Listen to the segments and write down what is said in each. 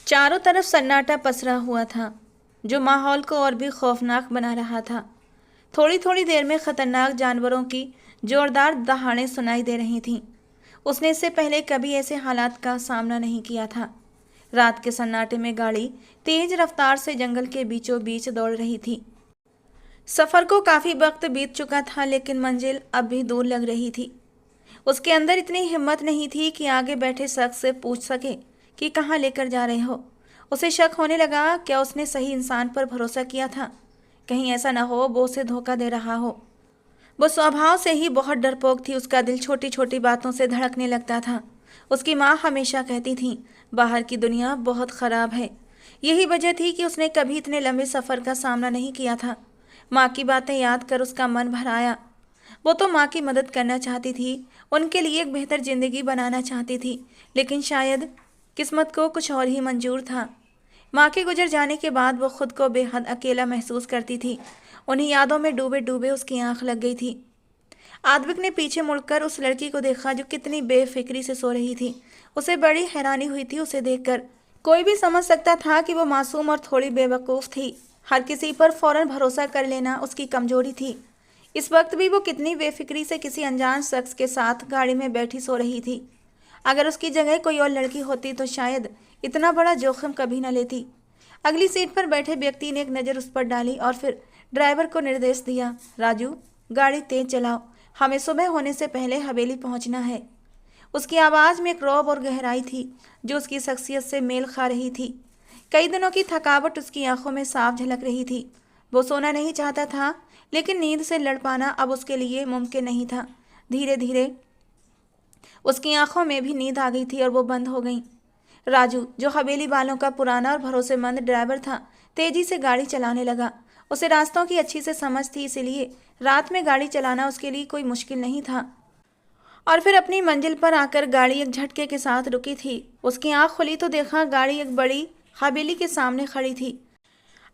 चारों तरफ सन्नाटा पसरा हुआ था, जो माहौल को और भी खौफनाक बना रहा था। थोड़ी थोड़ी देर में खतरनाक जानवरों की जोरदार दहाड़ें सुनाई दे रही थीं। उसने इससे पहले कभी ऐसे हालात का सामना नहीं किया था। रात के सन्नाटे में गाड़ी तेज रफ्तार से जंगल के बीचों बीच दौड़ रही थी। सफर को काफी वक्त बीत चुका था, लेकिन मंजिल अब भी दूर लग रही थी। उसके अंदर इतनी हिम्मत नहीं थी कि आगे बैठे शख्स से पूछ सके कि कहाँ लेकर जा रहे हो। उसे शक होने लगा, क्या उसने सही इंसान पर भरोसा किया था? कहीं ऐसा न हो वो उसे धोखा दे रहा हो। वो स्वभाव से ही बहुत डरपोक थी। उसका दिल छोटी छोटी बातों से धड़कने लगता था। उसकी माँ हमेशा कहती थी, बाहर की दुनिया बहुत ख़राब है। यही वजह थी कि उसने कभी इतने लंबे सफ़र का सामना नहीं किया था। माँ की बातें याद कर उसका मन भर आया। वो तो माँ की मदद करना चाहती थी, उनके लिए एक बेहतर ज़िंदगी बनाना चाहती थी, लेकिन शायद किस्मत को कुछ और ही मंजूर था। माँ के गुजर जाने के बाद वो खुद को बेहद अकेला महसूस करती थी। उन्हीं यादों में डूबे डूबे उसकी आंख लग गई थी। आद्विक ने पीछे मुड़कर उस लड़की को देखा जो कितनी बेफिक्री से सो रही थी। उसे बड़ी हैरानी हुई थी उसे देखकर। कोई भी समझ सकता था कि वो मासूम और थोड़ी बेवकूफ़ थी। हर किसी पर फौरन भरोसा कर लेना उसकी कमजोरी थी। इस वक्त भी वो कितनी बेफिक्री से किसी अनजान शख्स के साथ गाड़ी में बैठी सो रही थी। अगर उसकी जगह कोई और लड़की होती तो शायद इतना बड़ा जोखिम कभी न लेती। अगली सीट पर बैठे व्यक्ति ने एक नज़र उस पर डाली और फिर ड्राइवर को निर्देश दिया, राजू गाड़ी तेज चलाओ, हमें सुबह होने से पहले हवेली पहुंचना है। उसकी आवाज़ में एक रौब और गहराई थी जो उसकी शख्सियत से मेल खा रही थी। कई दिनों की थकावट उसकी आंखों में साफ झलक रही थी। वो सोना नहीं चाहता था, लेकिन नींद से लड़ पाना अब उसके लिए मुमकिन नहीं था। धीरे धीरे उसकी आंखों में भी नींद आ गई थी और वो बंद हो गई। राजू, जो हवेली वालों का पुराना और भरोसेमंद ड्राइवर था, तेजी से गाड़ी चलाने लगा। उसे रास्तों की अच्छी से समझ थी, इसलिए रात में गाड़ी चलाना उसके लिए कोई मुश्किल नहीं था। और फिर अपनी मंजिल पर आकर गाड़ी एक झटके के साथ रुकी थी। उसकी आंख खुली तो देखा गाड़ी एक बड़ी हवेली के सामने खड़ी थी।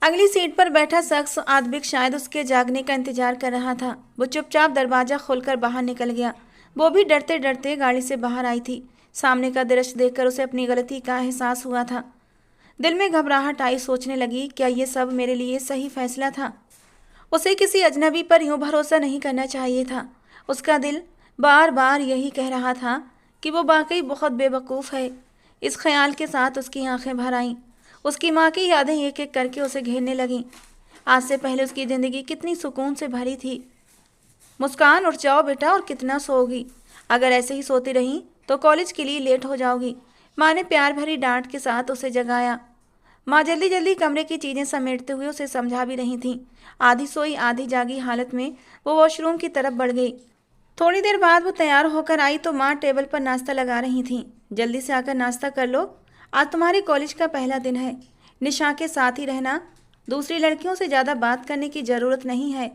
अगली सीट पर बैठा शख्स आद्विक शायद उसके जागने का इंतजार कर रहा था। वो चुपचाप दरवाजा खोलकर बाहर निकल गया। वो भी डरते डरते गाड़ी से बाहर आई थी। सामने का दृश्य देखकर उसे अपनी गलती का एहसास हुआ था। दिल में घबराहट आई, सोचने लगी, क्या ये सब मेरे लिए सही फैसला था? उसे किसी अजनबी पर यूं भरोसा नहीं करना चाहिए था। उसका दिल बार बार यही कह रहा था कि वो वाकई बहुत बेवकूफ़ है। इस ख्याल के साथ उसकी आंखें भर आईं। उसकी माँ की यादें एक एक करके उसे घेरने लगीं। आज से पहले उसकी ज़िंदगी कितनी सुकून से भरी थी। मुस्कान, उठ जाओ बेटा, और कितना सोओगी? अगर ऐसे ही सोती रही तो कॉलेज के लिए लेट हो जाओगी। माँ ने प्यार भरी डांट के साथ उसे जगाया। माँ जल्दी जल्दी कमरे की चीज़ें समेटते हुए उसे समझा भी रही थीं। आधी सोई आधी जागी हालत में वो वॉशरूम की तरफ बढ़ गई। थोड़ी देर बाद वो तैयार होकर आई तो माँ टेबल पर नाश्ता लगा रही थीं। जल्दी से आकर नाश्ता कर लो, आज तुम्हारे कॉलेज का पहला दिन है। निशा के साथ ही रहना, दूसरी लड़कियों से ज़्यादा बात करने की ज़रूरत नहीं है,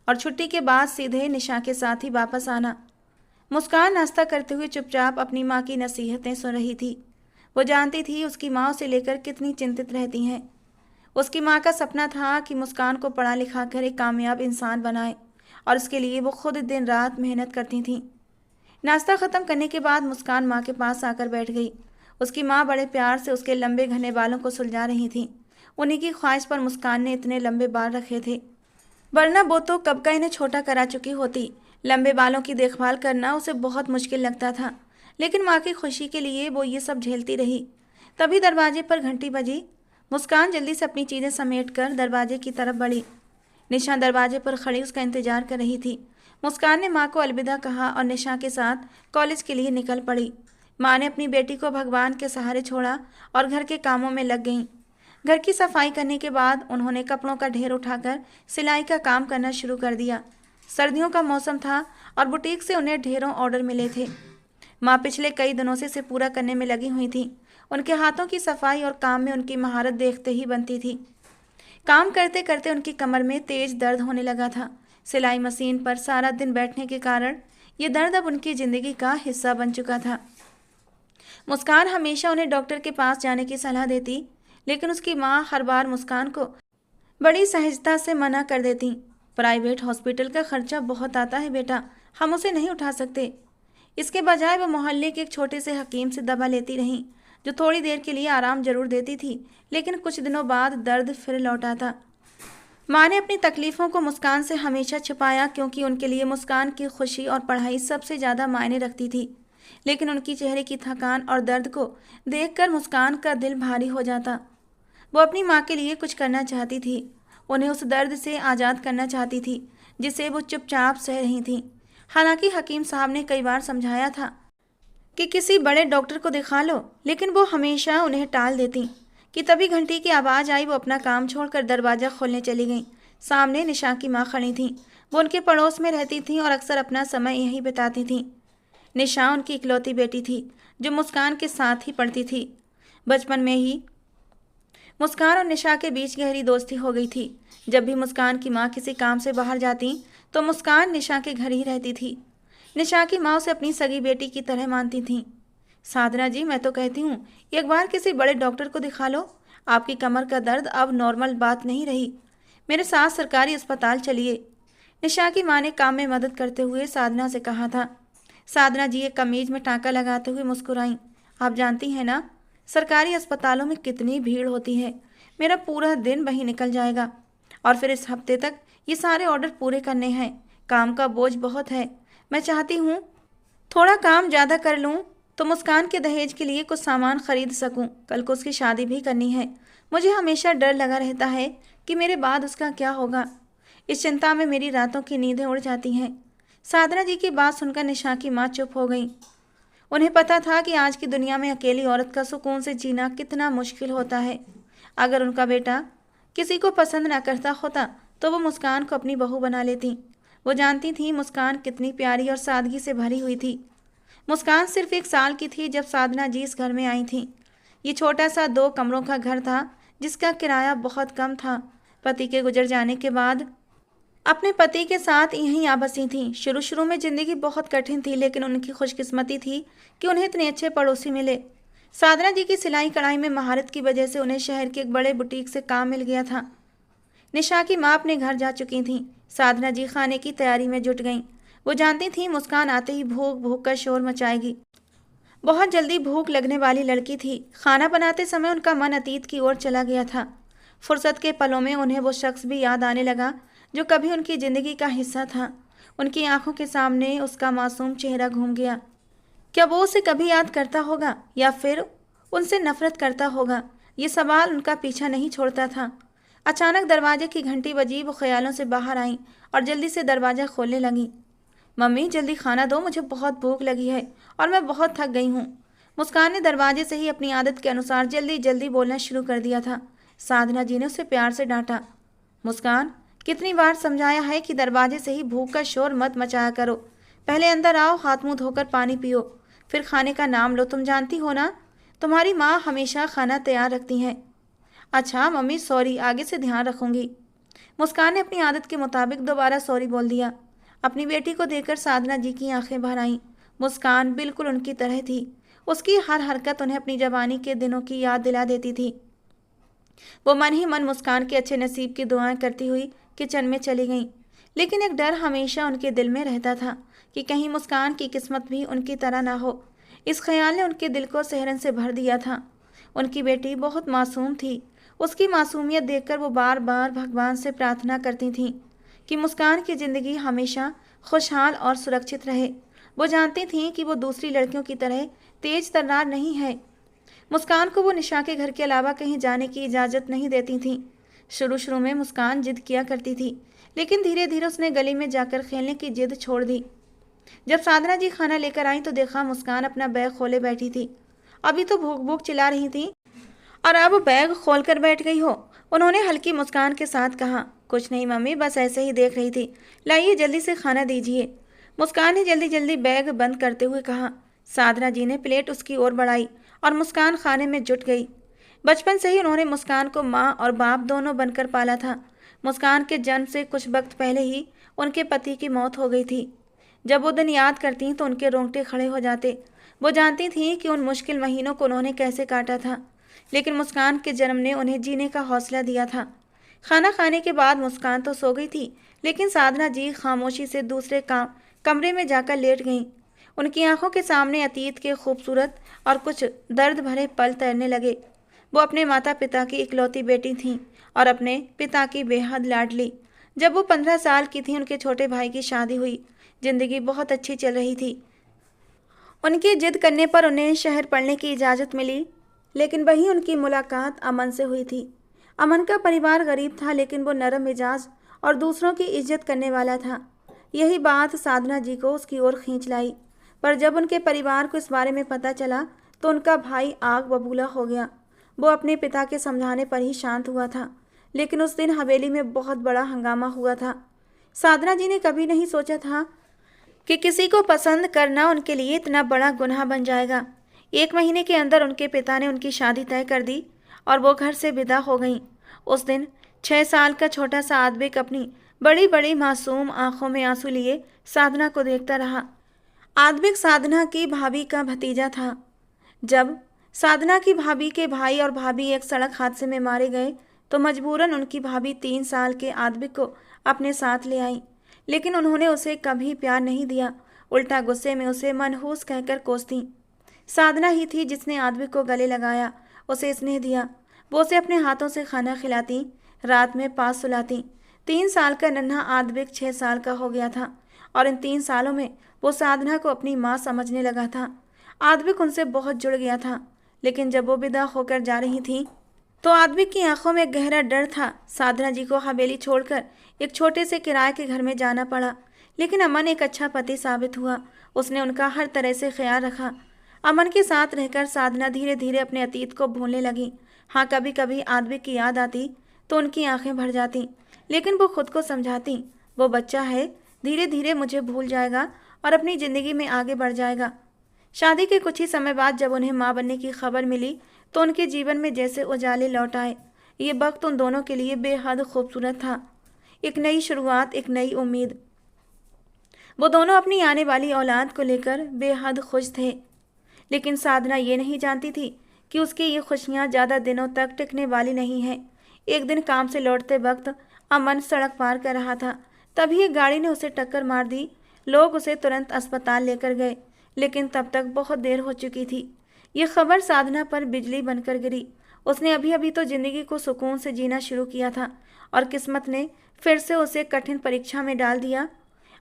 और छुट्टी के बाद सीधे निशा के साथ ही वापस आना। मुस्कान नाश्ता करते हुए चुपचाप अपनी माँ की नसीहतें सुन रही थी। वो जानती थी उसकी माँ उसे लेकर कितनी चिंतित रहती हैं। उसकी माँ का सपना था कि मुस्कान को पढ़ा लिखा कर एक कामयाब इंसान बनाए, और इसके लिए वो खुद दिन रात मेहनत करती थीं। नाश्ता ख़त्म करने के बाद मुस्कान माँ के पास आकर बैठ गई। उसकी माँ बड़े प्यार से उसके लंबे घने बालों को सुलझा रही थी। उन्हीं की ख्वाहिश पर मुस्कान ने इतने लंबे बाल रखे थे, वरना वो तो कब का इन्हें छोटा करा चुकी होती। लंबे बालों की देखभाल करना उसे बहुत मुश्किल लगता था, लेकिन माँ की खुशी के लिए वो ये सब झेलती रही। तभी दरवाजे पर घंटी बजी। मुस्कान जल्दी से अपनी चीज़ें समेटकर दरवाजे की तरफ बढ़ी। निशा दरवाजे पर खड़ी उसका इंतजार कर रही थी। मुस्कान ने माँ को अलविदा कहा और निशा के साथ कॉलेज के लिए निकल पड़ी। माँ ने अपनी बेटी को भगवान के सहारे छोड़ा और घर के कामों में लग गईं। घर की सफाई करने के बाद उन्होंने कपड़ों का ढेर उठाकर सिलाई का काम करना शुरू कर दिया। सर्दियों का मौसम था और बुटीक से उन्हें ढेरों ऑर्डर मिले थे। माँ पिछले कई दिनों से इसे पूरा करने में लगी हुई थी। उनके हाथों की सफाई और काम में उनकी महारत देखते ही बनती थी। काम करते करते उनकी कमर में तेज दर्द होने लगा था। सिलाई मशीन पर सारा दिन बैठने के कारण ये दर्द अब उनकी ज़िंदगी का हिस्सा बन चुका था। मुस्कान हमेशा उन्हें डॉक्टर के पास जाने की सलाह देती, लेकिन उसकी माँ हर बार मुस्कान को बड़ी सहजता से मना कर देती। प्राइवेट हॉस्पिटल का खर्चा बहुत आता है बेटा, हम उसे नहीं उठा सकते। इसके बजाय वह मोहल्ले के एक छोटे से हकीम से दवा लेती रहीं, जो थोड़ी देर के लिए आराम जरूर देती थी, लेकिन कुछ दिनों बाद दर्द फिर लौटा था। माँ ने अपनी तकलीफ़ों को मुस्कान से हमेशा छिपाया, क्योंकि उनके लिए मुस्कान की खुशी और पढ़ाई सबसे ज़्यादा मायने रखती थी। लेकिन उनकी चेहरे की थकान और दर्द को देखकर मुस्कान का दिल भारी हो जाता। वो अपनी माँ के लिए कुछ करना चाहती थी, उन्हें उस दर्द से आज़ाद करना चाहती थी जिसे वो चुपचाप सह रही थी। हालांकि हकीम साहब ने कई बार समझाया था कि किसी बड़े डॉक्टर को दिखा लो, लेकिन वो हमेशा उन्हें टाल देती। कि तभी घंटी की आवाज़ आई। वो अपना काम छोड़कर दरवाज़ा खोलने चली गई। सामने निशा की माँ खड़ी थी। वो उनके पड़ोस में रहती थी और अक्सर अपना समय यहीं बिताती थी। निशा उनकी इकलौती बेटी थी जो मुस्कान के साथ ही पढ़ती थी। बचपन में ही मुस्कान और निशा के बीच गहरी दोस्ती हो गई थी। जब भी मुस्कान की माँ किसी काम से बाहर जाती तो मुस्कान निशा के घर ही रहती थी। निशा की माँ उसे अपनी सगी बेटी की तरह मानती थी। साधना जी, मैं तो कहती हूँ एक बार किसी बड़े डॉक्टर को दिखा लो। आपकी कमर का दर्द अब नॉर्मल बात नहीं रही। मेरे साथ सरकारी अस्पताल चलिए। निशा की माँ ने काम में मदद करते हुए साधना से कहा था। साधना जी एक कमीज में टाँका लगाते हुए मुस्कुराई। आप जानती हैं ना, सरकारी अस्पतालों में कितनी भीड़ होती है। मेरा पूरा दिन वहीं निकल जाएगा और फिर इस हफ्ते तक ये सारे ऑर्डर पूरे करने हैं। काम का बोझ बहुत है। मैं चाहती हूँ थोड़ा काम ज़्यादा कर लूँ तो मुस्कान के दहेज के लिए कुछ सामान खरीद सकूं। कल को उसकी शादी भी करनी है। मुझे हमेशा डर लगा रहता है कि मेरे बाद उसका क्या होगा। इस चिंता में मेरी रातों की नींदें उड़ जाती हैं। साधना जी की बात सुनकर निशा की माँ चुप हो गई। उन्हें पता था कि आज की दुनिया में अकेली औरत का सुकून से जीना कितना मुश्किल होता है। अगर उनका बेटा किसी को पसंद ना करता होता तो वो मुस्कान को अपनी बहू बना लेती। वो जानती थी मुस्कान कितनी प्यारी और सादगी से भरी हुई थी। मुस्कान सिर्फ 1 साल की थी जब साधना जी इस घर में आई थी। ये छोटा सा 2 कमरों का घर था जिसका किराया बहुत कम था। पति के गुजर जाने के बाद अपने पति के साथ यहीं आ बसी थी। शुरू शुरू में ज़िंदगी बहुत कठिन थी, लेकिन उनकी खुशकिस्मती थी कि उन्हें इतने अच्छे पड़ोसी मिले। साधना जी की सिलाई कढ़ाई में महारत की वजह से उन्हें शहर के एक बड़े बुटीक से काम मिल गया था। निशा की माँ अपने घर जा चुकी थीं। साधना जी खाने की तैयारी में जुट गईं। वो जानती थी मुस्कान आते ही भूख भूख का शोर मचाएगी। बहुत जल्दी भूख लगने वाली लड़की थी। खाना बनाते समय उनका मन अतीत की ओर चला गया था। फुर्सत के पलों में उन्हें वो शख्स भी याद आने लगा जो कभी उनकी ज़िंदगी का हिस्सा था। उनकी आंखों के सामने उसका मासूम चेहरा घूम गया। क्या वो उसे कभी याद करता होगा या फिर उनसे नफरत करता होगा? ये सवाल उनका पीछा नहीं छोड़ता था। अचानक दरवाजे की घंटी बजी। वो ख्यालों से बाहर आईं और जल्दी से दरवाज़ा खोलने लगी। मम्मी, जल्दी खाना दो, मुझे बहुत भूख लगी है और मैं बहुत थक गई हूँ। मुस्कान ने दरवाजे से ही अपनी आदत के अनुसार जल्दी जल्दी बोलना शुरू कर दिया था। साधना जी ने उसे प्यार से डांटा। मुस्कान, कितनी बार समझाया है कि दरवाजे से ही भूख का शोर मत मचाया करो। पहले अंदर आओ, हाथ मुंह धोकर पानी पियो, फिर खाने का नाम लो। तुम जानती हो ना, तुम्हारी माँ हमेशा खाना तैयार रखती हैं। अच्छा मम्मी, सॉरी, आगे से ध्यान रखूंगी। मुस्कान ने अपनी आदत के मुताबिक दोबारा सॉरी बोल दिया। अपनी बेटी को देखकर साधना जी की आंखें भर आईं। मुस्कान बिल्कुल उनकी तरह थी। उसकी हर हरकत उन्हें अपनी जवानी के दिनों की याद दिला देती थी। वो मन ही मन मुस्कान के अच्छे नसीब की दुआएं करती हुई किचन में चली गईं। लेकिन एक डर हमेशा उनके दिल में रहता था कि कहीं मुस्कान की किस्मत भी उनकी तरह ना हो। इस ख्याल ने उनके दिल को सिहरन से भर दिया था। उनकी बेटी बहुत मासूम थी। उसकी मासूमियत देखकर वो बार बार भगवान से प्रार्थना करती थीं कि मुस्कान की ज़िंदगी हमेशा खुशहाल और सुरक्षित रहे। वो जानती थीं कि वो दूसरी लड़कियों की तरह तेज तर्रार नहीं है। मुस्कान को वो निशा के घर के अलावा कहीं जाने की इजाज़त नहीं देती थीं। शुरू शुरू में मुस्कान जिद किया करती थी, लेकिन धीरे धीरे उसने गली में जाकर खेलने की जिद छोड़ दी। जब साधना जी खाना लेकर आई तो देखा मुस्कान अपना बैग खोले बैठी थी। अभी तो भूख भूख चिल्ला रही थी और अब बैग खोल कर बैठ गई हो। उन्होंने हल्की मुस्कान के साथ कहा। कुछ नहीं मम्मी, बस ऐसे ही देख रही थी। लाइए जल्दी से खाना दीजिए। मुस्कान ने जल्दी जल्दी बैग बंद करते हुए कहा। साधना जी ने प्लेट उसकी ओर बढ़ाई और मुस्कान खाने में जुट गई। बचपन से ही उन्होंने मुस्कान को माँ और बाप दोनों बनकर पाला था। मुस्कान के जन्म से कुछ वक्त पहले ही उनके पति की मौत हो गई थी। जब वो दिन याद करती तो उनके रोंगटे खड़े हो जाते। वो जानती थीं कि उन मुश्किल महीनों को उन्होंने कैसे काटा था, लेकिन मुस्कान के जन्म ने उन्हें जीने का हौसला दिया था। खाना खाने के बाद मुस्कान तो सो गई थी, लेकिन साधना जी खामोशी से दूसरे कमरे में जाकर लेट गईं। उनकी आंखों के सामने अतीत के खूबसूरत और कुछ दर्द भरे पल तैरने लगे। वो अपने माता पिता की इकलौती बेटी थीं और अपने पिता की बेहद लाडली। जब वो 15 साल की थी, उनके छोटे भाई की शादी हुई। जिंदगी बहुत अच्छी चल रही थी। उनकी जिद करने पर उन्हें शहर पढ़ने की इजाज़त मिली, लेकिन वहीं उनकी मुलाकात अमन से हुई थी। अमन का परिवार गरीब था, लेकिन वो नरम मिजाज और दूसरों की इज्जत करने वाला था। यही बात साधना जी को उसकी ओर खींच लाई। पर जब उनके परिवार को इस बारे में पता चला तो उनका भाई आग बबूला हो गया। वो अपने पिता के समझाने पर ही शांत हुआ था, लेकिन उस दिन हवेली में बहुत बड़ा हंगामा हुआ था। साधना जी ने कभी नहीं सोचा था कि किसी को पसंद करना उनके लिए इतना बड़ा गुनाह बन जाएगा। 1 महीने के अंदर उनके पिता ने उनकी शादी तय कर दी और वो घर से विदा हो गईं। उस दिन 6 साल का छोटा सा आद्विक अपनी बड़ी बड़ी मासूम आंखों में आंसू लिए साधना को देखता रहा। आद्विक साधना की भाभी का भतीजा था। जब साधना की भाभी के भाई और भाभी एक सड़क हादसे में मारे गए तो मजबूरन उनकी भाभी 3 साल के आद्विक को अपने साथ ले आई, लेकिन उन्होंने उसे कभी प्यार नहीं दिया। उल्टा गुस्से में उसे मनहूस कहकर कोसती। साधना ही थी जिसने आद्विक को गले लगाया, उसे स्नेह दिया। वो उसे अपने हाथों से खाना खिलाती, रात में पास सुलाती। 3 साल का नन्हा आद्विक 6 साल का हो गया था और इन 3 सालों में वो साधना को अपनी माँ समझने लगा था। आद्विक उनसे बहुत जुड़ गया था, लेकिन जब वो विदा होकर जा रही थी तो आद्विक की आंखों में गहरा डर था। साधना जी को हवेली छोड़कर एक छोटे से किराए के घर में जाना पड़ा, लेकिन अमन एक अच्छा पति साबित हुआ। उसने उनका हर तरह से ख्याल रखा। अमन के साथ रहकर साधना धीरे धीरे अपने अतीत को भूलने लगी। हाँ, कभी कभी आद्विक की याद आती तो उनकी आंखें भर जाती, लेकिन वो खुद को समझाती, वो बच्चा है, धीरे धीरे मुझे भूल जाएगा और अपनी ज़िंदगी में आगे बढ़ जाएगा। शादी के कुछ ही समय बाद जब उन्हें माँ बनने की खबर मिली तो उनके जीवन में जैसे उजाले लौट आए। ये वक्त उन दोनों के लिए बेहद खूबसूरत था। एक नई शुरुआत, एक नई उम्मीद। वो दोनों अपनी आने वाली औलाद को लेकर बेहद खुश थे, लेकिन साधना ये नहीं जानती थी कि उसकी ये खुशियाँ ज़्यादा दिनों तक टिकने वाली नहीं हैं। एक दिन काम से लौटते वक्त अमन सड़क पार कर रहा था, तभी एक गाड़ी ने उसे टक्कर मार दी। लोग उसे तुरंत अस्पताल लेकर गए, लेकिन तब तक बहुत देर हो चुकी थी। ये खबर साधना पर बिजली बनकर गिरी। उसने अभी अभी तो जिंदगी को सुकून से जीना शुरू किया था और किस्मत ने फिर से उसे कठिन परीक्षा में डाल दिया।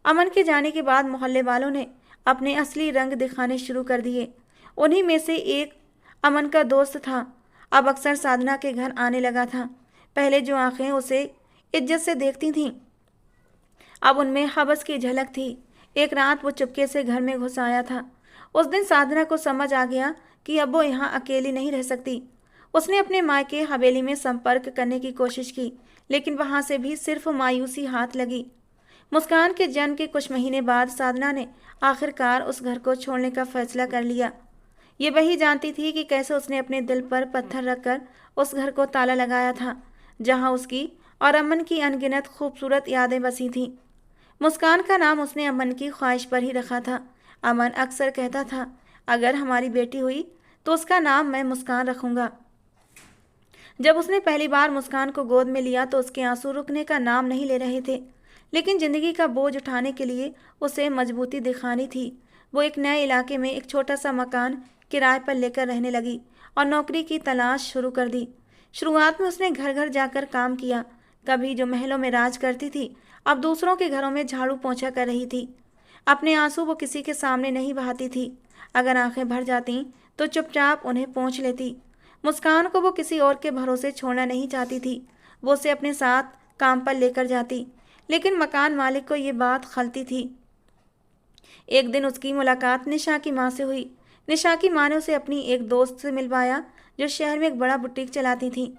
अमन के जाने के बाद मोहल्ले वालों ने अपने असली रंग दिखाने शुरू कर दिए। उन्हीं में से एक अमन का दोस्त था। अब अक्सर साधना के घर आने लगा था। पहले जो आंखें उसे इज्जत से देखती थीं, अब उनमें हवस की झलक थी। एक रात वो चुपके से घर में घुस आया था। उस दिन साधना को समझ आ गया कि अब वो यहाँ अकेली नहीं रह सकती। उसने अपने मायके हवेली में संपर्क करने की कोशिश की, लेकिन वहाँ से भी सिर्फ मायूसी हाथ लगी। मुस्कान के जन्म के कुछ महीने बाद साधना ने आखिरकार उस घर को छोड़ने का फैसला कर लिया। ये वही जानती थी कि कैसे उसने अपने दिल पर पत्थर रखकर उस घर को ताला लगाया था, जहाँ उसकी और अमन की अनगिनत खूबसूरत यादें बसी थीं। मुस्कान का नाम उसने अमन की ख्वाहिश पर ही रखा था। अमन अक्सर कहता था, अगर हमारी बेटी हुई तो उसका नाम मैं मुस्कान रखूंगा। जब उसने पहली बार मुस्कान को गोद में लिया तो उसके आंसू रुकने का नाम नहीं ले रहे थे, लेकिन जिंदगी का बोझ उठाने के लिए उसे मजबूती दिखानी थी। वो एक नए इलाके में एक छोटा सा मकान किराए पर लेकर रहने लगी और नौकरी की तलाश शुरू कर दी। शुरुआत में उसने घर घर जाकर काम किया। कभी जो महलों में राज करती थी, अब दूसरों के घरों में झाड़ू पोंछा कर रही थी। अपने आंसू वो किसी के सामने नहीं बहाती थी। अगर आंखें भर जाती तो चुपचाप उन्हें पोंछ लेती। मुस्कान को वो किसी और के भरोसे छोड़ना नहीं चाहती थी। वो उसे अपने साथ काम पर लेकर जाती, लेकिन मकान मालिक को ये बात खलती थी। एक दिन उसकी मुलाकात निशा की माँ से हुई। निशा की माँ ने उसे अपनी एक दोस्त से मिलवाया जो शहर में एक बड़ा बुटीक चलाती थी।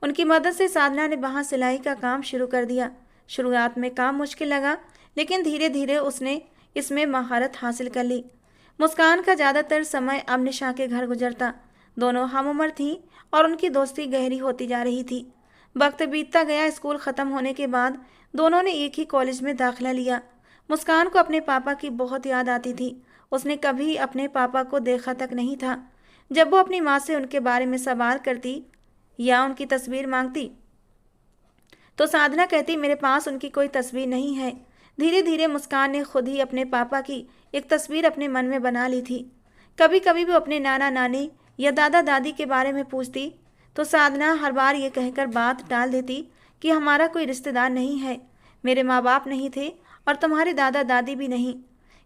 उनकी मदद से साधना ने वहाँ सिलाई का काम शुरू कर दिया। शुरुआत में काम मुश्किल लगा, लेकिन धीरे धीरे उसने इसमें महारत हासिल कर ली। मुस्कान का ज़्यादातर समय अब निशा के घर गुजरता। दोनों हम उम्र थीं और उनकी दोस्ती गहरी होती जा रही थी। वक्त बीतता गया। स्कूल ख़त्म होने के बाद दोनों ने एक ही कॉलेज में दाखिला लिया। मुस्कान को अपने पापा की बहुत याद आती थी। उसने कभी अपने पापा को देखा तक नहीं था। जब वो अपनी माँ से उनके बारे में सवाल करती या उनकी तस्वीर मांगती तो साधना कहती, मेरे पास उनकी कोई तस्वीर नहीं है। धीरे धीरे मुस्कान ने खुद ही अपने पापा की एक तस्वीर अपने मन में बना ली थी। कभी कभी वो अपने नाना नानी या दादा दादी के बारे में पूछती तो साधना हर बार ये कहकर बात टाल देती कि हमारा कोई रिश्तेदार नहीं है, मेरे माँ बाप नहीं थे और तुम्हारे दादा दादी भी नहीं।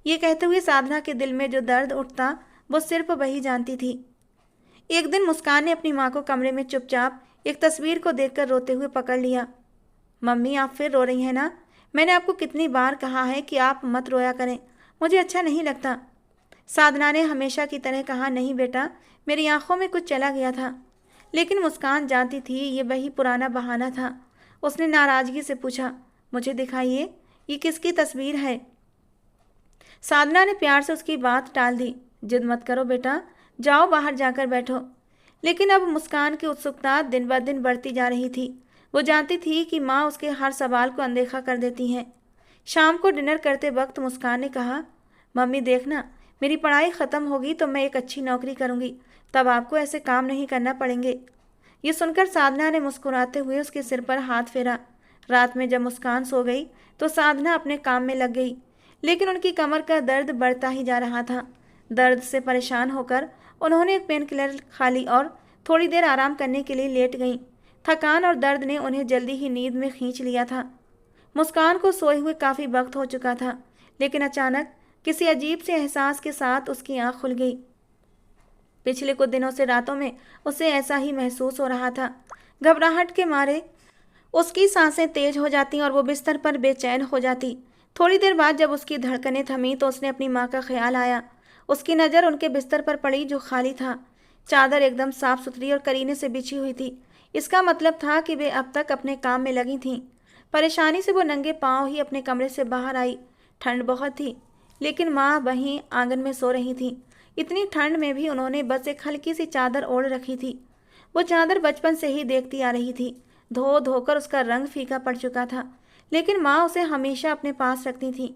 ये कहते हुए साधना के दिल में जो दर्द उठता वो सिर्फ वही जानती थी। एक दिन मुस्कान ने अपनी माँ को कमरे में चुपचाप एक तस्वीर को देखकर रोते हुए पकड़ लिया। मम्मी, आप फिर रो रही हैं ना? मैंने आपको कितनी बार कहा है कि आप मत रोया करें, मुझे अच्छा नहीं लगता। साधना ने हमेशा की तरह कहा, नहीं बेटा, मेरी आंखों में कुछ चला गया था। लेकिन मुस्कान जानती थी ये वही पुराना बहाना था। उसने नाराजगी से पूछा, मुझे दिखाइए, ये किसकी तस्वीर है? साधना ने प्यार से उसकी बात टाल दी। जिद मत करो बेटा, जाओ बाहर जाकर बैठो। लेकिन अब मुस्कान की उत्सुकता दिन ब दिन बढ़ती जा रही थी। वो जानती थी कि माँ उसके हर सवाल को अनदेखा कर देती हैं। शाम को डिनर करते वक्त मुस्कान ने कहा, मम्मी देखना, मेरी पढ़ाई ख़त्म होगी तो मैं एक अच्छी नौकरी करूँगी, तब आपको ऐसे काम नहीं करना पड़ेंगे। ये सुनकर साधना ने मुस्कुराते हुए उसके सिर पर हाथ फेरा। रात में जब मुस्कान सो गई तो साधना अपने काम में लग गई, लेकिन उनकी कमर का दर्द बढ़ता ही जा रहा था। दर्द से परेशान होकर उन्होंने एक पेन किलर खा ली और थोड़ी देर आराम करने के लिए लेट गईं। थकान और दर्द ने उन्हें जल्दी ही नींद में खींच लिया था। मुस्कान को सोए हुए काफ़ी वक्त हो चुका था, लेकिन अचानक किसी अजीब से एहसास के साथ उसकी आंख खुल गई। पिछले कुछ दिनों से रातों में उसे ऐसा ही महसूस हो रहा था। घबराहट के मारे उसकी सांसें तेज हो जाती और वो बिस्तर पर बेचैन हो जाती। थोड़ी देर बाद जब उसकी धड़कनें थमी तो उसने अपनी माँ का ख्याल आया। उसकी नज़र उनके बिस्तर पर पड़ी जो खाली था। चादर एकदम साफ सुथरी और करीने से बिछी हुई थी। इसका मतलब था कि वे अब तक अपने काम में लगी थीं। परेशानी से वो नंगे पांव ही अपने कमरे से बाहर आई। ठंड बहुत थी, लेकिन माँ वहीं आंगन में सो रही थी। इतनी ठंड में भी उन्होंने बस एक हल्की सी चादर ओढ़ रखी थी। वो चादर बचपन से ही देखती आ रही थी। धो धोकर उसका रंग फीका पड़ चुका था, लेकिन माँ उसे हमेशा अपने पास रखती थी।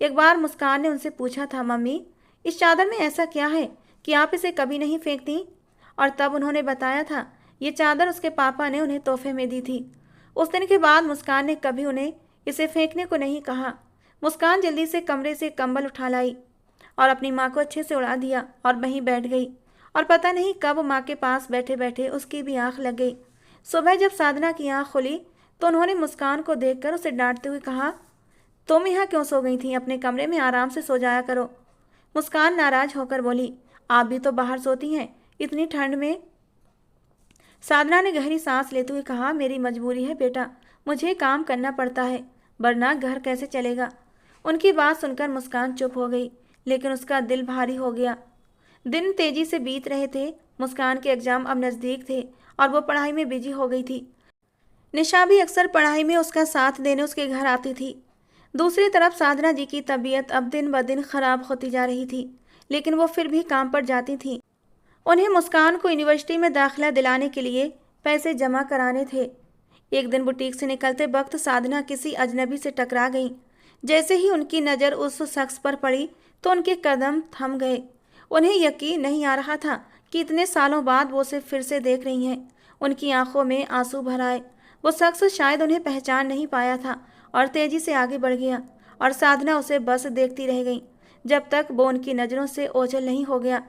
एक बार मुस्कान ने उनसे पूछा था, मम्मी, इस चादर में ऐसा क्या है कि आप इसे कभी नहीं फेंकती? और तब उन्होंने बताया था ये चादर उसके पापा ने उन्हें तोहफे में दी थी। उस दिन के बाद मुस्कान ने कभी उन्हें इसे फेंकने को नहीं कहा। मुस्कान जल्दी से कमरे से कंबल उठा लाई और अपनी माँ को अच्छे से उड़ा दिया और वहीं बैठ गई। और पता नहीं कब माँ के पास बैठे बैठे उसकी भी आंख लग गई। सुबह जब साधना की आंख खुली तो उन्होंने मुस्कान को देखकर उसे डांटते हुए कहा, तुम यहाँ क्यों सो गई थी? अपने कमरे में आराम से सो जाया करो। मुस्कान नाराज होकर बोली, आप भी तो बाहर सोती हैं इतनी ठंड में। साधना ने गहरी सांस लेते हुए कहा, मेरी मजबूरी है बेटा, मुझे काम करना पड़ता है, वरना घर कैसे चलेगा। उनकी बात सुनकर मुस्कान चुप हो गई, लेकिन उसका दिल भारी हो गया। दिन तेजी से बीत रहे थे। मुस्कान के एग्जाम अब नज़दीक थे और वो पढ़ाई में बिजी हो गई थी। निशा भी अक्सर पढ़ाई में उसका साथ देने उसके घर आती थी। दूसरी तरफ साधना जी की तबीयत अब दिन ब दिन खराब होती जा रही थी, लेकिन वो फिर भी काम पर जाती थी। उन्हें मुस्कान को यूनिवर्सिटी में दाखिला दिलाने के लिए पैसे जमा कराने थे। एक दिन बुटीक से निकलते वक्त साधना किसी अजनबी से टकरा गई। जैसे ही उनकी नज़र उस शख्स पर पड़ी तो उनके कदम थम गए। उन्हें यकीन नहीं आ रहा था कि इतने सालों बाद वो उसे फिर से देख रही हैं। उनकी आंखों में आंसू भर आए। वो शख्स शायद उन्हें पहचान नहीं पाया था और तेजी से आगे बढ़ गया और साधना उसे बस देखती रह गई जब तक वो उनकी नज़रों से ओझल नहीं हो गया।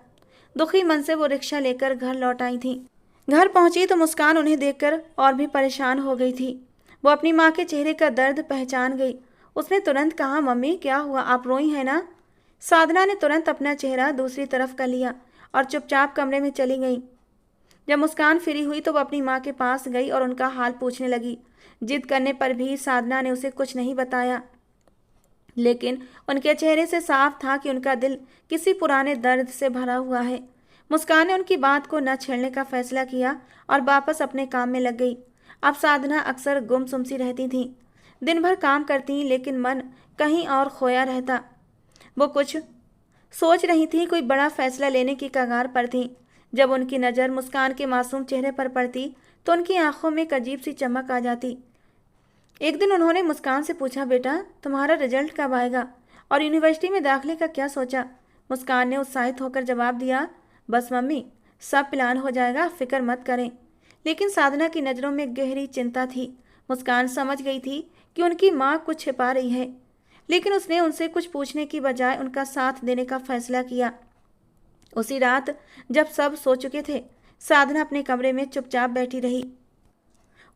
दुखी मन से वो रिक्शा लेकर घर लौट आई थी। घर पहुंची तो मुस्कान उन्हें देखकर और भी परेशान हो गई थी। वो अपनी माँ के चेहरे का दर्द पहचान गई। उसने तुरंत कहा, मम्मी क्या हुआ, आप रोई हैं ना? साधना ने तुरंत अपना चेहरा दूसरी तरफ कर लिया और चुपचाप कमरे में चली गई। जब मुस्कान फ्री हुई तो वो अपनी माँ के पास गई और उनका हाल पूछने लगी। जिद करने पर भी साधना ने उसे कुछ नहीं बताया, लेकिन उनके चेहरे से साफ था कि उनका दिल किसी पुराने दर्द से भरा हुआ है। मुस्कान ने उनकी बात को न छेड़ने का फैसला किया और वापस अपने काम में लग गई। अब साधना अक्सर गुमसुम सी रहती थी। दिन भर काम करती लेकिन मन कहीं और खोया रहता। वो कुछ सोच रही थी, कोई बड़ा फैसला लेने की कगार पर थी। जब उनकी नज़र मुस्कान के मासूम चेहरे पर पड़ती तो उनकी आंखों में एक अजीब सी चमक आ जाती। एक दिन उन्होंने मुस्कान से पूछा, बेटा तुम्हारा रिजल्ट कब आएगा और यूनिवर्सिटी में दाखिले का क्या सोचा? मुस्कान ने उत्साहित होकर जवाब दिया, बस मम्मी, सब प्लान हो जाएगा, फिक्र मत करें। लेकिन साधना की नज़रों में गहरी चिंता थी। मुस्कान समझ गई थी कि उनकी माँ कुछ छिपा रही है। लेकिन उसने उनसे कुछ पूछने की बजाय उनका साथ देने का फैसला किया। उसी रात जब सब सो चुके थे, साधना अपने कमरे में चुपचाप बैठी रही।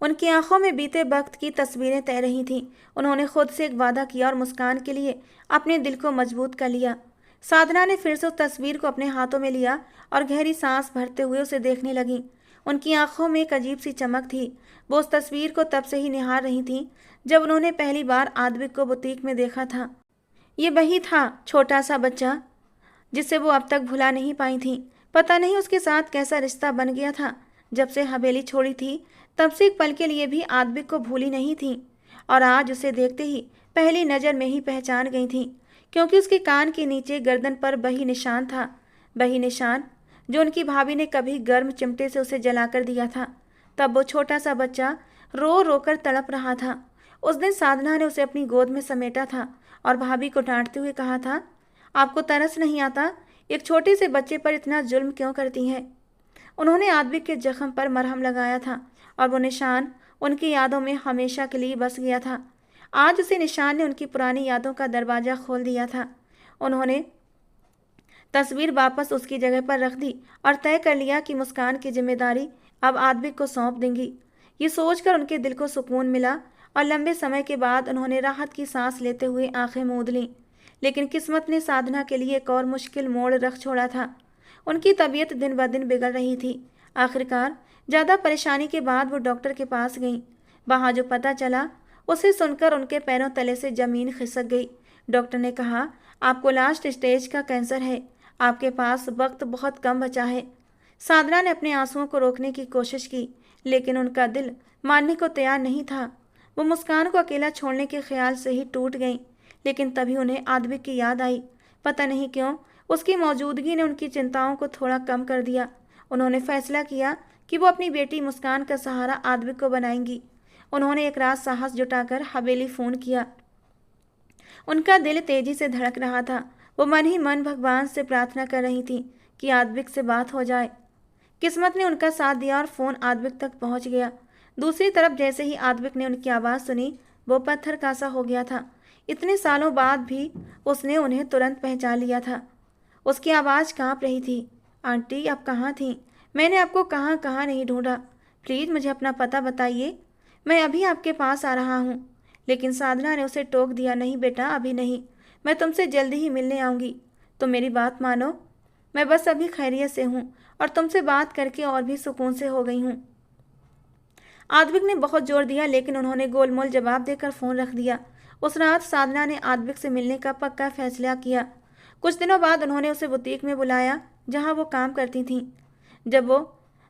उनकी आंखों में बीते वक्त की तस्वीरें तैर रही थीं। उन्होंने खुद से एक वादा किया और मुस्कान के लिए अपने दिल को मजबूत कर लिया। साधना ने फिर से उस तस्वीर को अपने हाथों में लिया और गहरी सांस भरते हुए उसे देखने लगी। उनकी आंखों में एक अजीब सी चमक थी। वो उस तस्वीर को तब से ही निहार रही थी जब उन्होंने पहली बार आद्विक को बुटीक में देखा था। ये वही था छोटा सा बच्चा जिसे वो अब तक भुला नहीं पाई थी। पता नहीं उसके साथ कैसा रिश्ता बन गया था। जब से हवेली छोड़ी थी तब से एक पल के लिए भी आद्विक को भूली नहीं थी और आज उसे देखते ही पहली नज़र में ही पहचान गई थी, क्योंकि उसके कान के नीचे गर्दन पर वही निशान था, वही निशान जो उनकी भाभी ने कभी गर्म चिमटे से उसे जलाकर दिया था। तब वो छोटा सा बच्चा रो रो कर तड़प रहा था। उस दिन साधना ने उसे अपनी गोद में समेटा था और भाभी को डांटते हुए कहा था, आपको तरस नहीं आता? एक छोटे से बच्चे पर इतना जुल्म क्यों करती हैं? उन्होंने आद्विक के जख्म पर मरहम लगाया था और वो निशान उनकी यादों में हमेशा के लिए बस गया था। आज उसी निशान ने उनकी पुरानी यादों का दरवाज़ा खोल दिया था। उन्होंने तस्वीर वापस उसकी जगह पर रख दी और तय कर लिया कि मुस्कान की जिम्मेदारी अब आद्विक को सौंप देंगी। ये सोचकर उनके दिल को सुकून मिला और लंबे समय के बाद उन्होंने राहत की सांस लेते हुए आंखें मूंद लीं। लेकिन किस्मत ने साधना के लिए एक और मुश्किल मोड़ रख छोड़ा था। उनकी तबीयत दिन ब दिन बिगड़ रही थी। आखिरकार ज़्यादा परेशानी के बाद वो डॉक्टर के पास गई। वहाँ जो पता चला उसे सुनकर उनके पैरों तले से ज़मीन खिसक गई। डॉक्टर ने कहा, आपको लास्ट स्टेज का कैंसर है, आपके पास वक्त बहुत कम बचा है। साधना ने अपने आंसुओं को रोकने की कोशिश की, लेकिन उनका दिल मानने को तैयार नहीं था। वो मुस्कान को अकेला छोड़ने के ख्याल से ही टूट गई। लेकिन तभी उन्हें आद्विक की याद आई। पता नहीं क्यों उसकी मौजूदगी ने उनकी चिंताओं को थोड़ा कम कर दिया। उन्होंने फैसला किया कि वो अपनी बेटी मुस्कान का सहारा आद्विक को बनाएंगी। उन्होंने एक रात साहस जुटाकर हवेली फ़ोन किया। उनका दिल तेजी से धड़क रहा था। वो मन ही मन भगवान से प्रार्थना कर रही थी कि आद्विक से बात हो जाए। किस्मत ने उनका साथ दिया और फ़ोन आद्विक तक पहुंच गया। दूसरी तरफ जैसे ही आद्विक ने उनकी आवाज़ सुनी, वो पत्थर का सा हो गया था। इतने सालों बाद भी उसने उन्हें तुरंत पहचान लिया था। उसकी आवाज़ काँप रही थी। आंटी, आप कहाँ थीं? मैंने आपको कहाँ कहाँ नहीं ढूंढा। प्लीज़ मुझे अपना पता बताइए, मैं अभी आपके पास आ रहा हूँ। लेकिन साधना ने उसे टोक दिया, नहीं बेटा, अभी नहीं, मैं तुमसे जल्दी ही मिलने आऊँगी। तो मेरी बात मानो, मैं बस अभी खैरियत से हूँ और तुमसे बात करके और भी सुकून से हो गई हूँ। आद्विक ने बहुत जोर दिया, लेकिन उन्होंने गोलमोल जवाब देकर फ़ोन रख दिया। उस रात साधना ने आद्विक से मिलने का पक्का फैसला किया। कुछ दिनों बाद उन्होंने उसे बुटीक में बुलाया जहाँ वो काम करती थीं। जब वो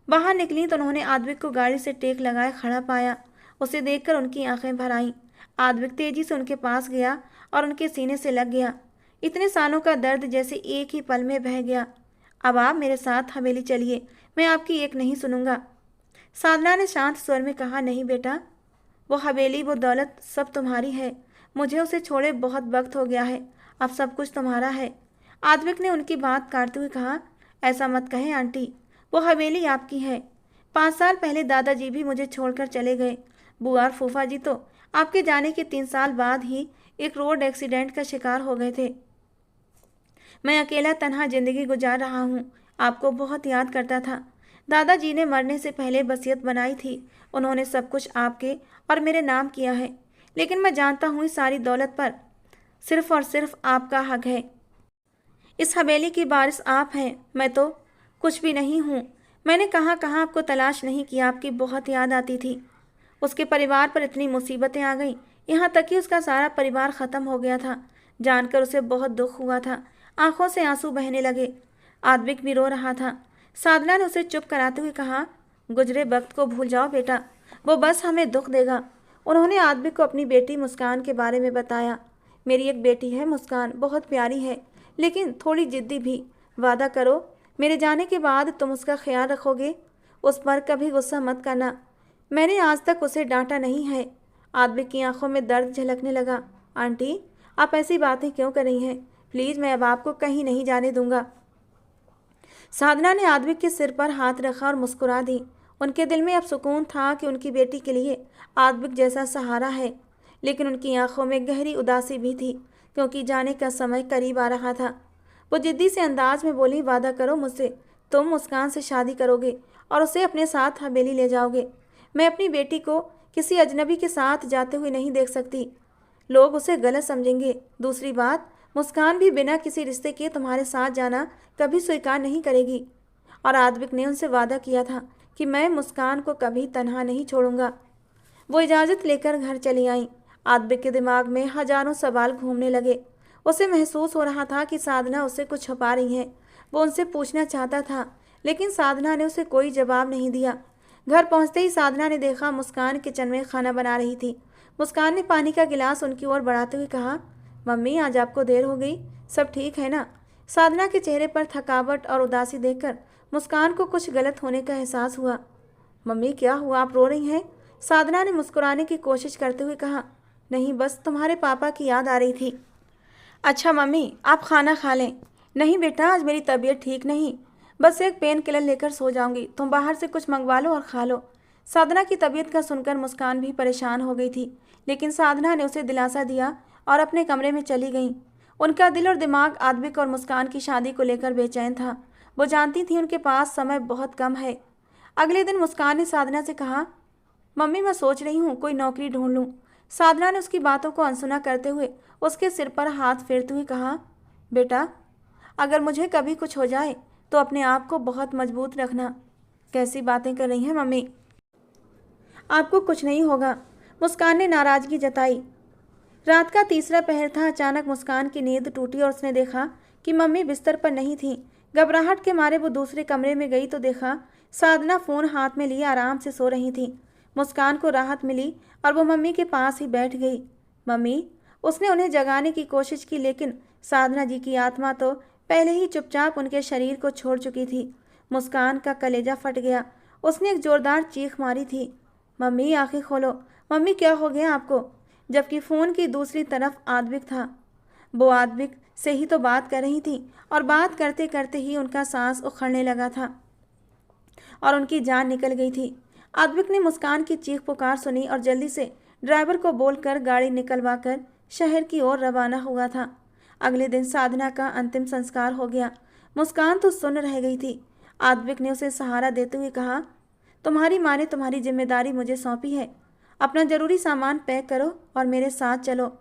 बाहर निकली तो उन्होंने आद्विक को गाड़ी से टेक लगाए खड़ा पाया। उसे देखकर उनकी आंखें भर आईं। आद्विक तेजी से उनके पास गया और उनके सीने से लग गया। इतने सालों का दर्द जैसे एक ही पल में बह गया। अब आप मेरे साथ हवेली चलिए, मैं आपकी एक नहीं सुनूंगा। साधना ने शांत स्वर में कहा, नहीं बेटा, वो हवेली, वो दौलत सब तुम्हारी है। मुझे उसे छोड़े बहुत वक्त हो गया है, अब सब कुछ तुम्हारा है। आद्विक ने उनकी बात काटते हुए कहा, ऐसा मत कहें आंटी, वो हवेली आपकी है। 5 साल पहले दादाजी भी मुझे छोड़कर चले गए। बुआ और फूफा जी तो आपके जाने के 3 साल बाद ही एक रोड एक्सीडेंट का शिकार हो गए थे। मैं अकेला तन्हा जिंदगी गुजार रहा हूँ। आपको बहुत याद करता था। दादाजी ने मरने से पहले वसीयत बनाई थी। उन्होंने सब कुछ आपके और मेरे नाम किया है, लेकिन मैं जानता हूँ इस सारी दौलत पर सिर्फ और सिर्फ आपका हक है। इस हवेली की वारिस आप हैं, मैं तो कुछ भी नहीं हूँ। मैंने कहाँ कहाँ आपको तलाश नहीं किया, आपकी बहुत याद आती थी। उसके परिवार पर इतनी मुसीबतें आ गईं, यहाँ तक कि उसका सारा परिवार ख़त्म हो गया था। जानकर उसे बहुत दुख हुआ था। आंखों से आंसू बहने लगे। आद्विक भी रो रहा था। साधना ने उसे चुप कराते हुए कहा, गुजरे वक्त को भूल जाओ बेटा, वो बस हमें दुख देगा। उन्होंने आद्विक को अपनी बेटी मुस्कान के बारे में बताया। मेरी एक बेटी है मुस्कान, बहुत प्यारी है, लेकिन थोड़ी जिद्दी भी। वादा करो मेरे जाने के बाद तुम उसका ख्याल रखोगे, उस पर कभी गुस्सा मत करना। मैंने आज तक उसे डांटा नहीं है। आद्विक की आंखों में दर्द झलकने लगा। आंटी, आप ऐसी बातें क्यों कर रही हैं? प्लीज़, मैं अब आपको कहीं नहीं जाने दूंगा। साधना ने आद्विक के सिर पर हाथ रखा और मुस्कुरा दी। उनके दिल में अब सुकून था कि उनकी बेटी के लिए आद्विक जैसा सहारा है। लेकिन उनकी आंखों में गहरी उदासी भी थी, क्योंकि जाने का समय करीब आ रहा था। वो जिद्दी से अंदाज में बोली, वादा करो मुझसे, तुम मुस्कान से शादी करोगे और उसे अपने साथ हवेली ले जाओगे। मैं अपनी बेटी को किसी अजनबी के साथ जाते हुए नहीं देख सकती, लोग उसे गलत समझेंगे। दूसरी बात, मुस्कान भी बिना किसी रिश्ते के तुम्हारे साथ जाना कभी स्वीकार नहीं करेगी। और आद्विक ने उनसे वादा किया था कि मैं मुस्कान को कभी तन्हा नहीं छोड़ूंगा। वो इजाज़त लेकर घर चली आई। आद्विक के दिमाग में हजारों सवाल घूमने लगे। उसे महसूस हो रहा था कि साधना उससे कुछ छुपा रही है। वो उनसे पूछना चाहता था, लेकिन साधना ने उसे कोई जवाब नहीं दिया। घर पहुंचते ही साधना ने देखा मुस्कान किचन में खाना बना रही थी। मुस्कान ने पानी का गिलास उनकी ओर बढ़ाते हुए कहा, मम्मी आज आपको देर हो गई, सब ठीक है ना? साधना के चेहरे पर थकावट और उदासी देखकर मुस्कान को कुछ गलत होने का एहसास हुआ। मम्मी क्या हुआ, आप रो रही हैं? साधना ने मुस्कुराने की कोशिश करते हुए कहा, नहीं बस तुम्हारे पापा की याद आ रही थी। अच्छा मम्मी आप खाना खा लें। नहीं बेटा आज मेरी तबीयत ठीक नहीं, बस एक पेन किलर लेकर सो जाऊंगी, तुम बाहर से कुछ मंगवा लो और खा लो। साधना की तबीयत का सुनकर मुस्कान भी परेशान हो गई थी, लेकिन साधना ने उसे दिलासा दिया और अपने कमरे में चली गई। उनका दिल और दिमाग आद्विक और मुस्कान की शादी को लेकर बेचैन था। वो जानती थी उनके पास समय बहुत कम है। अगले दिन मुस्कान ने साधना से कहा, मम्मी मैं सोच रही हूँ कोई नौकरी ढूंढ लूँ। साधना ने उसकी बातों को अनसुना करते हुए उसके सिर पर हाथ फेरते हुए कहा, बेटा अगर मुझे कभी कुछ हो जाए तो अपने आप को बहुत मजबूत रखना। कैसी बातें कर रही हैं मम्मी, आपको कुछ नहीं होगा। मुस्कान ने नाराजगी जताई। रात का तीसरा पहर था। अचानक मुस्कान की नींद टूटी और उसने देखा कि मम्मी बिस्तर पर नहीं थी। घबराहट के मारे वो दूसरे कमरे में गई तो देखा साधना फ़ोन हाथ में लिए आराम से सो रही थी। मुस्कान को राहत मिली और वो मम्मी के पास ही बैठ गई। मम्मी, उसने उन्हें जगाने की कोशिश की, लेकिन साधना जी की आत्मा तो पहले ही चुपचाप उनके शरीर को छोड़ चुकी थी। मुस्कान का कलेजा फट गया। उसने एक जोरदार चीख मारी थी, मम्मी आंखें खोलो, मम्मी क्या हो गया आपको? जबकि फ़ोन की दूसरी तरफ आद्विक था। वो आद्विक से ही तो बात कर रही थी और बात करते करते ही उनका सांस उखड़ने लगा था और उनकी जान निकल गई थी। आद्विक ने मुस्कान की चीख पुकार सुनी और जल्दी से ड्राइवर को बोलकर गाड़ी निकलवा कर शहर की ओर रवाना हुआ था। अगले दिन साधना का अंतिम संस्कार हो गया। मुस्कान तो सुन्न रह गई थी। आद्विक ने उसे सहारा देते हुए कहा, तुम्हारी माँ ने तुम्हारी जिम्मेदारी मुझे सौंपी है, अपना जरूरी सामान पैक करो और मेरे साथ चलो।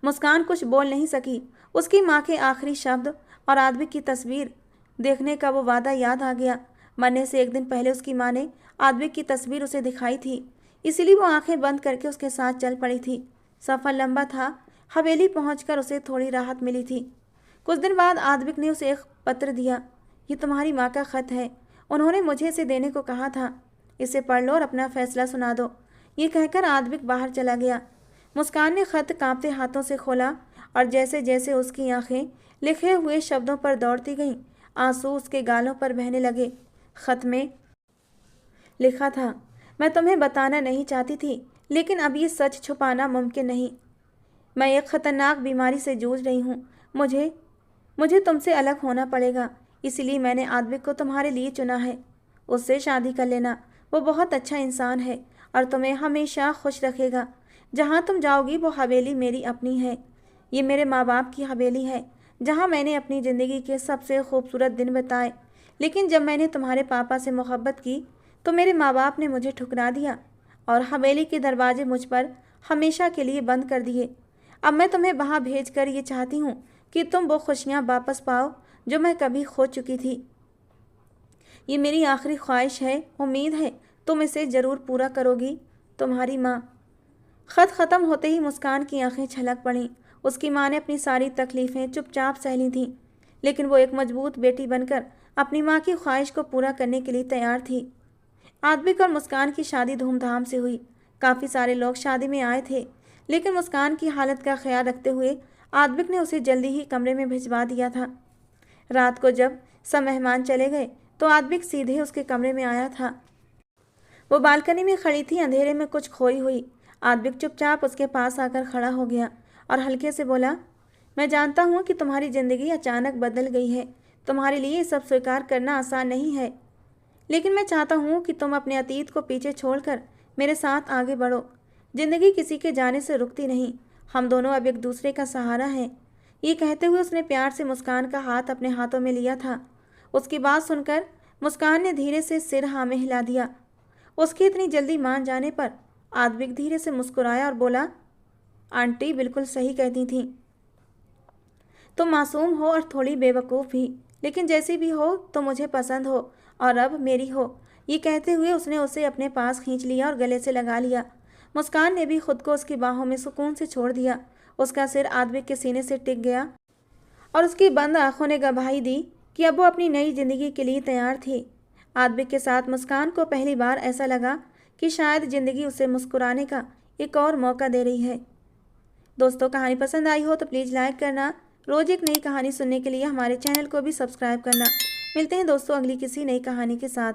मुस्कान कुछ बोल नहीं सकी। उसकी माँ के आखिरी शब्द और आद्विक की तस्वीर देखने का वो वादा याद आ गया। मरने से एक दिन पहले उसकी माँ ने आद्विक की तस्वीर उसे दिखाई थी, इसीलिए वो आंखें बंद करके उसके साथ चल पड़ी थी। सफ़र लंबा था। हवेली पहुंचकर उसे थोड़ी राहत मिली थी। कुछ दिन बाद आद्विक ने उसे एक पत्र दिया। ये तुम्हारी माँ का खत है, उन्होंने मुझे इसे देने को कहा था, इसे पढ़ लो और अपना फैसला सुना दो। ये कहकर आद्विक बाहर चला गया। मुस्कान ने खत कांपते हाथों से खोला और जैसे जैसे उसकी आंखें लिखे हुए शब्दों पर दौड़ती गईं, आंसू उसके गालों पर बहने लगे। खत में लिखा था, मैं तुम्हें बताना नहीं चाहती थी, लेकिन अब ये सच छुपाना मुमकिन नहीं। मैं एक खतरनाक बीमारी से जूझ रही हूँ। मुझे तुमसे अलग होना पड़ेगा, इसलिए मैंने आद्विक को तुम्हारे लिए चुना है। उससे शादी कर लेना, वो बहुत अच्छा इंसान है और तुम्हें हमेशा खुश रखेगा। जहाँ तुम जाओगी वो हवेली मेरी अपनी है। ये मेरे माँ बाप की हवेली है, जहाँ मैंने अपनी ज़िंदगी के सबसे खूबसूरत दिन बिताए। लेकिन जब मैंने तुम्हारे पापा से मोहब्बत की तो मेरे माँ बाप ने मुझे ठुकरा दिया और हवेली के दरवाजे मुझ पर हमेशा के लिए बंद कर दिए। अब मैं तुम्हें वहाँ भेज कर ये चाहती हूँ कि तुम वो खुशियाँ वापस पाओ जो मैं कभी खो चुकी थी। ये मेरी आखिरी ख्वाहिश है, उम्मीद है तुम इसे ज़रूर पूरा करोगी। तुम्हारी माँ। ख़त ख़त्म होते ही मुस्कान की आंखें छलक पड़ीं। उसकी माँ ने अपनी सारी तकलीफ़ें चुपचाप सह ली थीं, लेकिन वो एक मजबूत बेटी बनकर अपनी माँ की ख्वाहिश को पूरा करने के लिए तैयार थी। आद्विक और मुस्कान की शादी धूमधाम से हुई। काफ़ी सारे लोग शादी में आए थे, लेकिन मुस्कान की हालत का ख्याल रखते हुए आद्विक ने उसे जल्दी ही कमरे में भिजवा दिया था। रात को जब सब मेहमान चले गए तो आद्विक सीधे उसके कमरे में आया था। वो बालकनी में खड़ी थी, अंधेरे में कुछ खोई हुई। आद्विक चुपचाप उसके पास आकर खड़ा हो गया और हल्के से बोला, मैं जानता हूँ कि तुम्हारी ज़िंदगी अचानक बदल गई है, तुम्हारे लिए सब स्वीकार करना आसान नहीं है, लेकिन मैं चाहता हूँ कि तुम अपने अतीत को पीछे छोड़कर मेरे साथ आगे बढ़ो। जिंदगी किसी के जाने से रुकती नहीं, हम दोनों अब एक दूसरे का सहारा हैं। ये कहते हुए उसने प्यार से मुस्कान का हाथ अपने हाथों में लिया था। उसकी बात सुनकर मुस्कान ने धीरे से सिर हाँ में हिला दिया। उसकी इतनी जल्दी मान जाने पर आद्विक धीरे से मुस्कुराया और बोला, आंटी बिल्कुल सही कहती थी। तुम मासूम हो और थोड़ी बेवकूफ़ भी, लेकिन जैसी भी हो तो मुझे पसंद हो और अब मेरी हो। ये कहते हुए उसने उसे अपने पास खींच लिया और गले से लगा लिया। मुस्कान ने भी खुद को उसकी बाहों में सुकून से छोड़ दिया। उसका सिर आद्विक के सीने से टिक गया और उसकी बंद आंखों ने गवाही दी कि अब वो अपनी नई जिंदगी के लिए तैयार थी। आद्विक के साथ मुस्कान को पहली बार ऐसा लगा कि शायद जिंदगी उसे मुस्कुराने का एक और मौका दे रही है। दोस्तों, कहानी पसंद आई हो तो प्लीज़ लाइक करना। रोज़ एक नई कहानी सुनने के लिए हमारे चैनल को भी सब्सक्राइब करना। मिलते हैं दोस्तों अगली किसी नई कहानी के साथ।